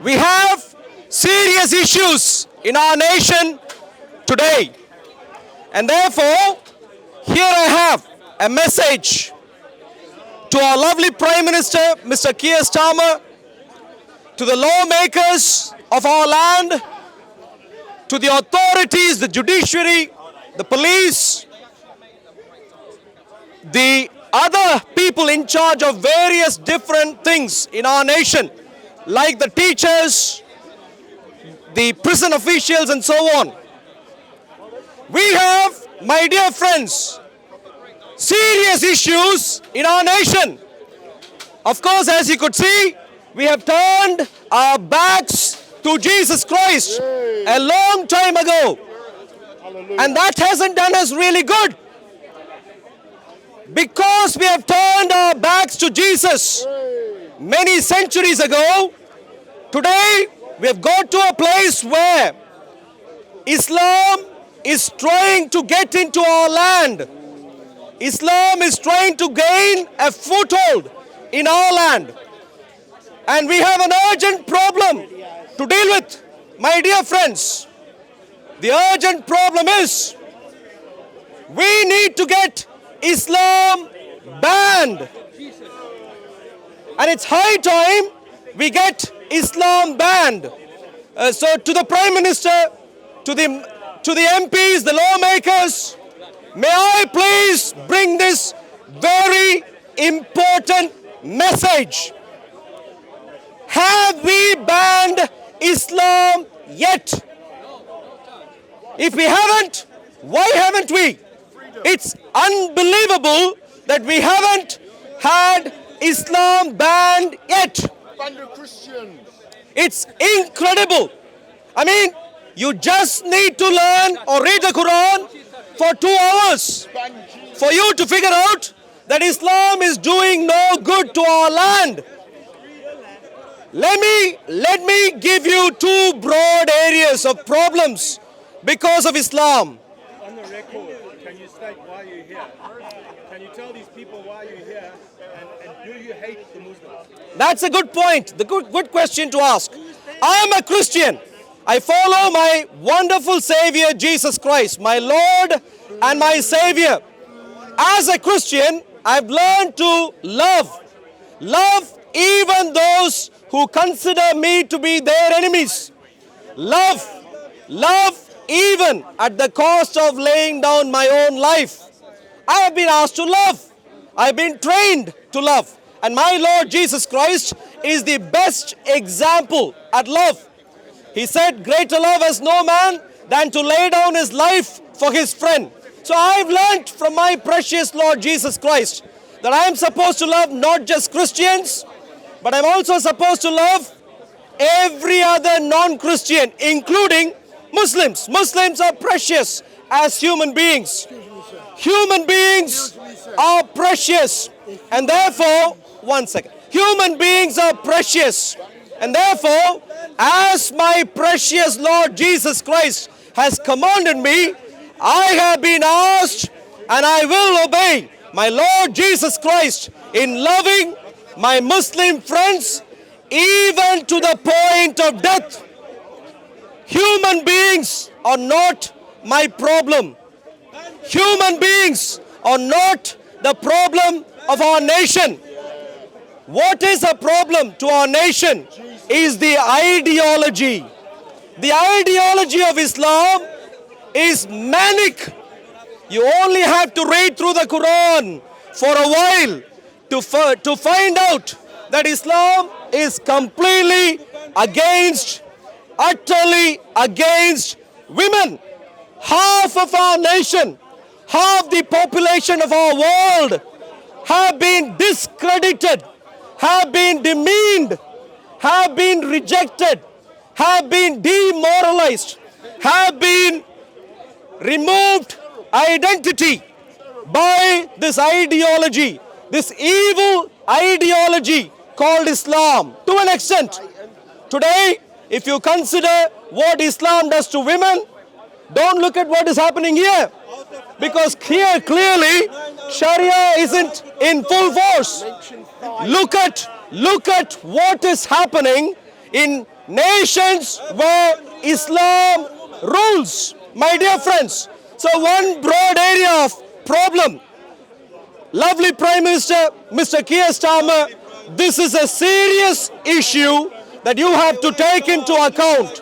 We have serious issues in our nation today. And therefore, here I have a message to our lovely Prime Minister, Mr. Keir Starmer, to the lawmakers of our land, to the authorities, the judiciary, the police, the other people in charge of various different things in our nation, like the teachers, the prison officials, and so on. We have, my dear friends, serious issues in our nation. Of course, as you could see, we have turned our backs to Jesus Christ a long time ago. And that hasn't done us really good. Because we have turned our backs to Jesus many centuries ago, today we have got to a place where Islam is trying to get into our land. Islam is trying to gain a foothold in our land. And we have an urgent problem to deal with, my dear friends. The urgent problem is we need to get Islam banned. And it's high time we get Islam banned. So to the Prime Minister, to the MPs, the lawmakers, may I please bring this very important message. Have we banned Islam yet? If we haven't, why haven't we? It's unbelievable that we haven't had Islam banned yet. Ban the Christians. It's incredible. I mean, you just need to learn or read the Quran for 2 hours Ban Jesus. for you to figure out that Islam is doing no good to our land. Let me give you 2 broad areas of problems because of Islam. On the record, can you state why you're here? Can you tell these people why you're here and do you hate the Muslims? That's a good point. The good question to ask. I am a Christian. I follow my wonderful Savior Jesus Christ, my Lord and my Savior. As a Christian, I've learned to love even those who consider me to be their enemies. Love even at the cost of laying down my own life. I have been asked to love. I've been trained to love. And my Lord Jesus Christ is the best example at love. He said, greater love has no man than to lay down his life for his friend. So I've learned from my precious Lord Jesus Christ that I am supposed to love not just Christians, but I'm also supposed to love every other non-Christian, including Muslims. Muslims are precious as human beings. Human beings are precious. And therefore, one second. Human beings are precious. And therefore, as my precious Lord Jesus Christ has commanded me, I have been asked and I will obey my Lord Jesus Christ in loving my Muslim friends even to the point of death. Human beings are not my problem. Human beings are not the problem of our nation. What is a problem to our nation is the ideology. The ideology of Islam is manic. You only have to read through the Quran for a while to find out that Islam is completely against, utterly against women. Half of our nation, half the population of our world have been discredited, have been demeaned, have been rejected, have been demoralized, have been removed identity by this ideology, this evil ideology called Islam. To an extent, today, if you consider what Islam does to women, don't look at what is happening here. Because here clearly Sharia isn't in full force. Look at what is happening in nations where Islam rules. My dear friends, so one broad area of problem, lovely Prime Minister, Mr. Keir Starmer, this is a serious issue that you have to take into account.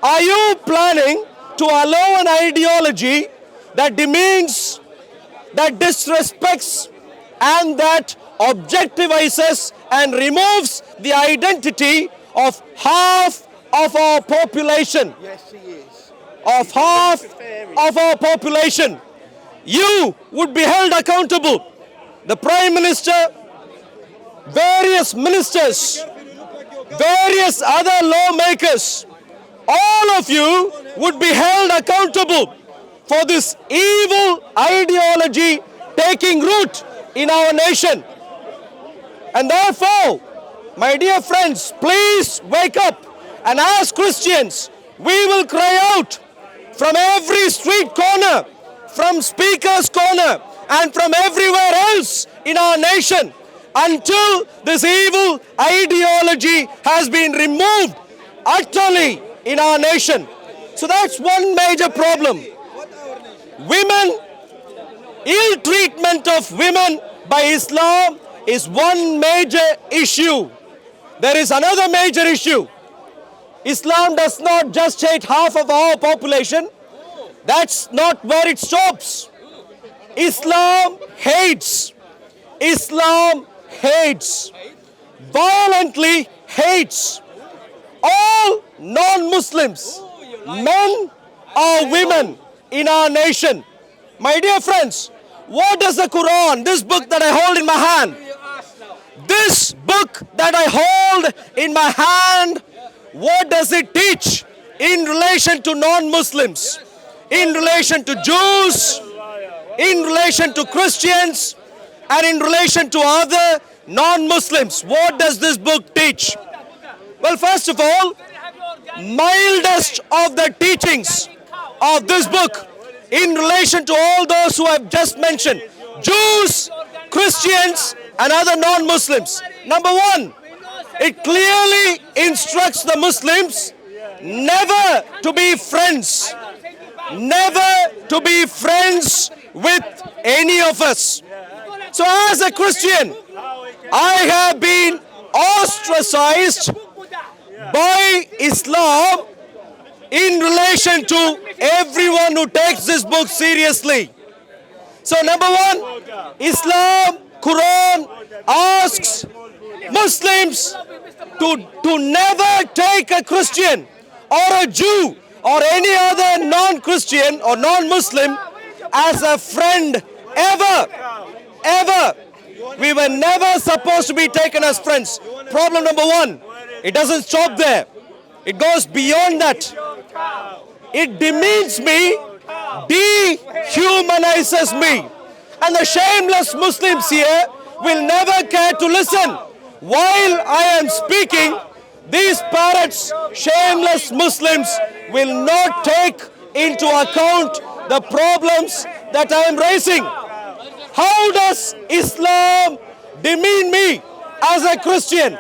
Are you planning to allow an ideology that demeans, that disrespects, and that objectivizes and removes the identity of half of our population? Yes, he is. Of half of our population. You would be held accountable. The Prime Minister, various ministers, various other lawmakers, all of you would be held accountable for this evil ideology taking root in our nation. And therefore, my dear friends, please wake up. And as Christians, we will cry out from every street corner, from Speaker's Corner, and from everywhere else in our nation until this evil ideology has been removed utterly in our nation. So that's one major problem. Women, ill treatment of women by Islam is one major issue. There is another major issue. Islam does not just hate half of our population. That's not where it stops. Islam hates. Islam hates. Violently hates all non-Muslims, men or women in our nation. My dear friends, what does the Quran, this book that I hold in my hand, this book that I hold in my hand, what does it teach in relation to non-Muslims, in relation to Jews, in relation to Christians, and in relation to other non-Muslims? What does this book teach? Well, first of all, mildest of the teachings of this book in relation to all those who I've just mentioned, Jews, Christians, and other non-Muslims. Number one, it clearly instructs the Muslims never to be friends, never to be friends with any of us. So as a Christian, I have been ostracized by Islam in relation to everyone who takes this book seriously. So number one, Islam, Quran asks Muslims to never take a Christian or a Jew or any other non-Christian or non-Muslim as a friend ever. Ever. We were never supposed to be taken as friends. Problem number one, it doesn't stop there. It goes beyond that. It demeans me, dehumanizes me. And the shameless Muslims here will never care to listen. While I am speaking, these parrots, shameless Muslims, will not take into account the problems that I am raising. How does Islam demean me as a Christian?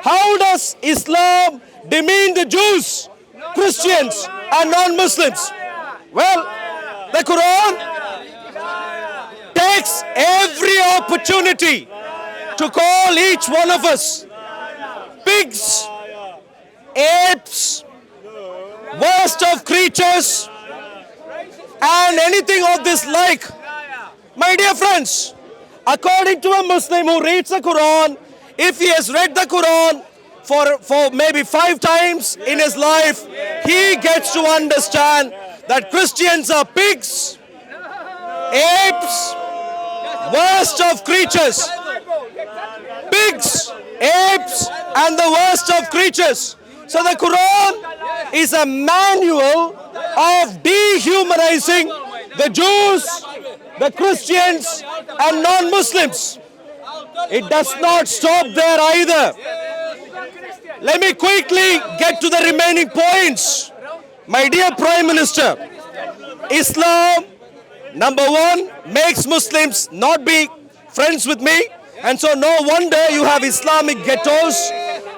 How does Islam demean the Jews, Christians, and non-Muslims? Well, the Quran takes every opportunity to call each one of us pigs, apes, worst of creatures, and anything of this like. My dear friends, according to a Muslim who reads the Quran, if he has read the Quran for maybe 5 times in his life, he gets to understand that Christians are pigs, apes, worst of creatures. Pigs, apes, and the worst of creatures. So the Quran is a manual of dehumanizing the Jews, the Christians, and non-Muslims. It does not stop there either. Let me quickly get to the remaining points. My dear Prime Minister, Islam, number one, makes Muslims not be friends with me. And so no wonder you have Islamic ghettos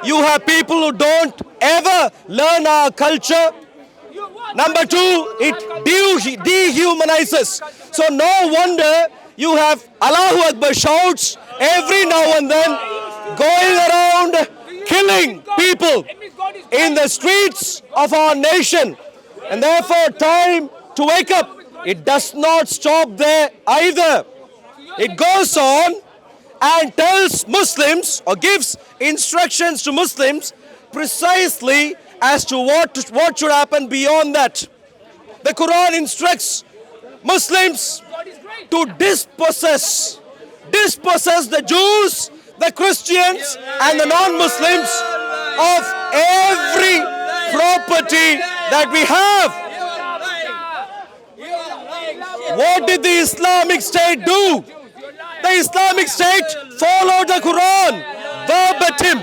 You have people who don't ever learn our culture. Number two, it dehumanizes. So no wonder you have Allahu Akbar shouts every now and then going around killing people in the streets of our nation. And therefore, time to wake up. It does not stop there either. It goes on and tells Muslims or gives instructions to Muslims precisely as to what should happen beyond that. The Quran instructs Muslims to dispossess the Jews, the Christians and the non-Muslims of every property that we have. What did the Islamic State do? The Islamic State followed the Quran verbatim.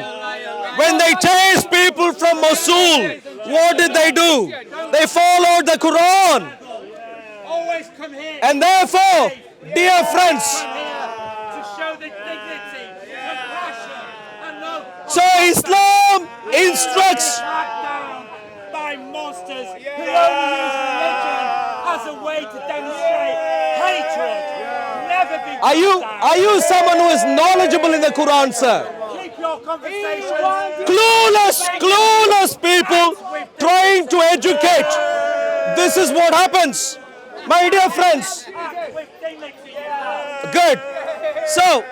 When they chased people from Mosul, what did they do? They followed the Quran. And therefore, dear friends, so Islam instructs by monsters who only use religion as a way to demonstrate hatred. Never be Are you someone who is knowledgeable in the Quran, sir? Keep your conversations. Clueless people trying to educate. This is what happens. My dear friends. Good. So,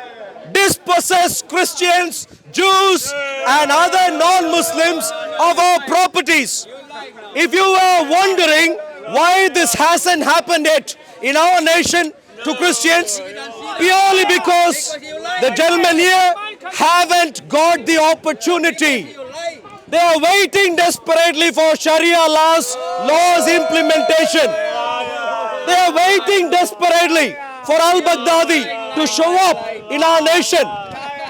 dispossess Christians, Jews and other non-Muslims of our properties. If you are wondering why this hasn't happened yet in our nation to Christians, purely because the gentlemen here haven't got the opportunity. They are waiting desperately for Sharia laws implementation. They are waiting desperately for al-Baghdadi to show up in our nation.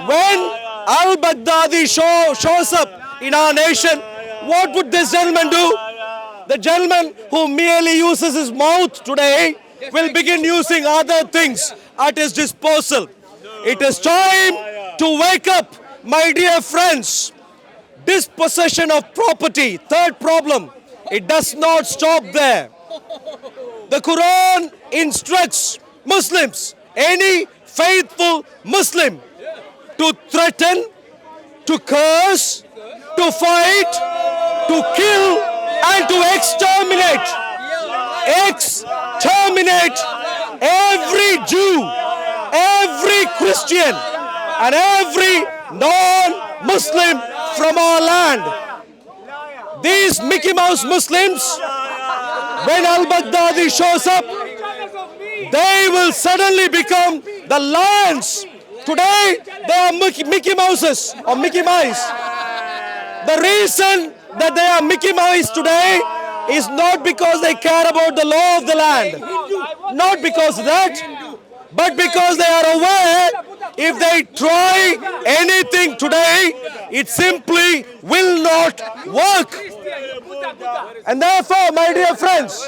When al-Baghdadi shows up in our nation, what would this gentleman do? The gentleman who merely uses his mouth today will begin using other things at his disposal. It is time to wake up, my dear friends. Dispossession of property. Third problem, it does not stop there. The Quran instructs Muslims, any faithful Muslim, to threaten, to curse, to fight, to kill, and to exterminate. Exterminate every Jew, every Christian, and every non-Muslim from our land. These Mickey Mouse Muslims, when al-Baghdadi shows up, they will suddenly become the lions. Today, they are Mickey Mouses or Mickey Mice. The reason that they are Mickey Mice today is not because they care about the law of the land. Not because of that, but because they are aware if they try anything today, it simply will not work. And therefore, my dear friends,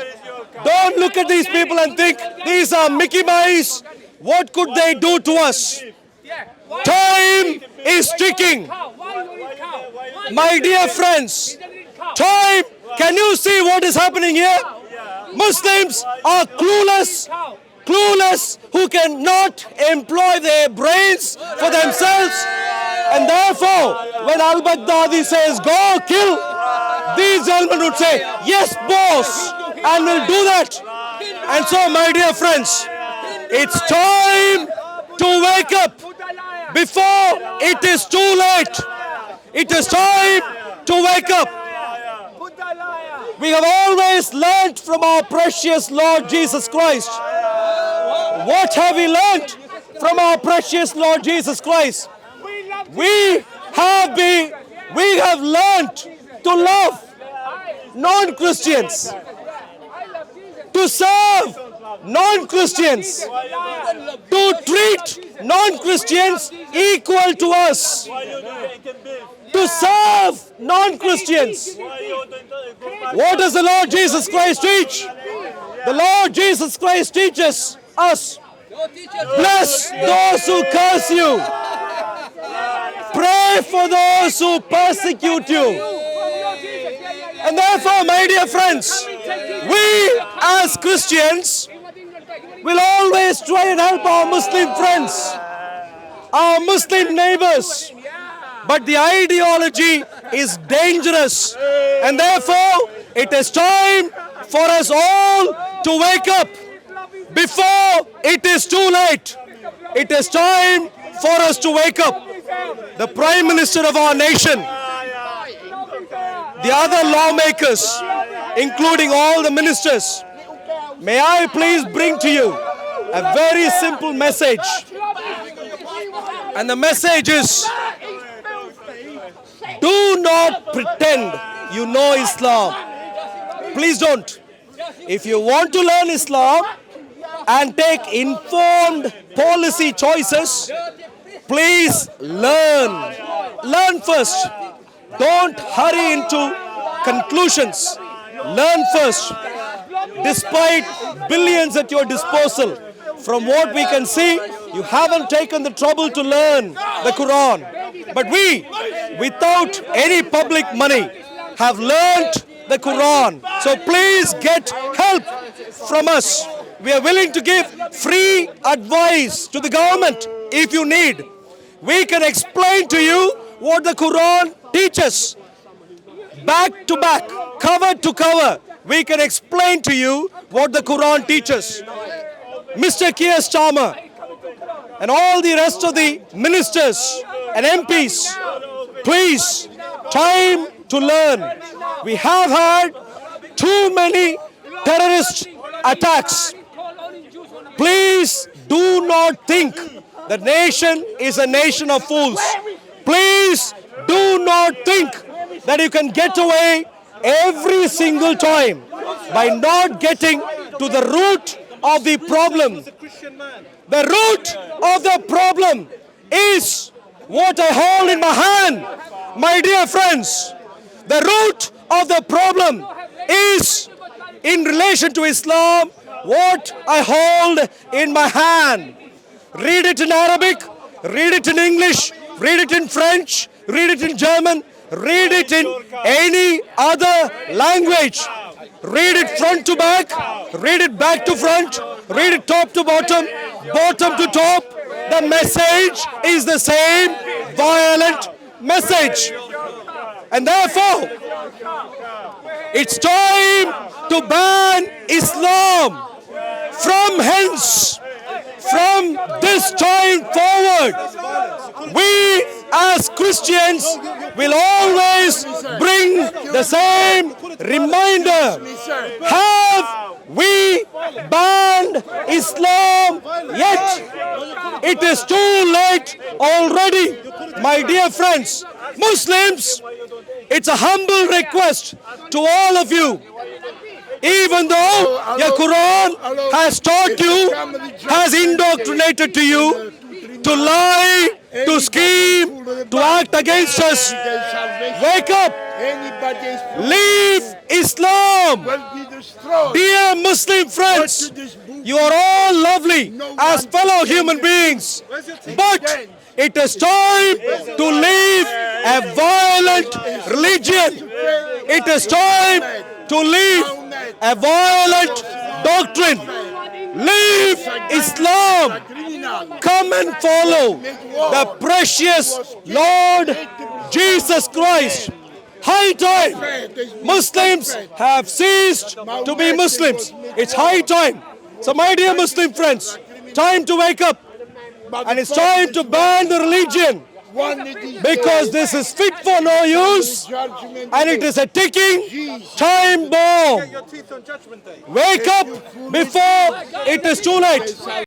don't look at these people and think these are Mickey Mice. What could they do to us? Time is ticking. My dear friends, time, can you see what is happening here? Muslims are clueless, who cannot employ their brains for themselves. And therefore, when al-Baghdadi says, go kill, these gentlemen would say, yes, boss, and will do that. And so, my dear friends, it's time to wake up before it is too late. It is time to wake up. We have always learnt from our precious Lord Jesus Christ. What have we learnt from our precious Lord Jesus Christ? We have learnt to love non-Christians, to serve non-Christians, to treat non-Christians equal to us, to serve non-Christians. What does the Lord Jesus Christ teach? The Lord Jesus Christ teaches us, bless those who curse you, Pray for those who persecute you. And therefore, my dear friends, we as Christians will always try and help our Muslim friends, our Muslim neighbors. But the ideology is dangerous. And therefore, it is time for us all to wake up before it is too late. It is time for us to wake up. The Prime Minister of our nation, the other lawmakers, including all the ministers, may I please bring to you a very simple message. And the message is, do not pretend you know Islam. Please don't. If you want to learn Islam and take informed policy choices, please learn. Learn first. Don't hurry into conclusions. Learn first. Despite billions at your disposal, from what we can see, you haven't taken the trouble to learn the Quran. But we, without any public money, have learnt the Quran. So please get help from us. We are willing to give free advice to the government if you need. We can explain to you what the Quran teaches. Back to back, cover to cover, we can explain to you what the Quran teaches. Mr. Keir Starmer and all the rest of the ministers and MPs, please, time to learn. We have had too many terrorist attacks. Please do not think the nation is a nation of fools. Please do not think that you can get away every single time by not getting to the root of the problem. The root of the problem is what I hold in my hand, my dear friends. The root of the problem is, in relation to Islam, what I hold in my hand. Read it in Arabic, read it in English, read it in French, read it in German, read it in any other language. Read it front to back, read it back to front, read it top to bottom, bottom to top. The message is the same violent message. And therefore, it's time to ban Islam from hence. From this time forward, we as Christians will always bring the same reminder. Have we banned Islam yet? It is too late already, my dear friends. Muslims, it's a humble request to all of you. Even though your Quran has taught you, has indoctrinated to you, to lie, to scheme, to act against us, wake up, leave Islam. Dear Muslim friends, you are all lovely as fellow human beings, but it is time to leave a violent religion. It is time to leave a violent doctrine. Leave Islam. Come and follow the precious Lord Jesus Christ. High time. Muslims have ceased to be Muslims. It's high time. So my dear Muslim friends, time to wake up. And it's time to ban the religion. Because this is fit for no use and it is a ticking time bomb. Wake up before it is too late.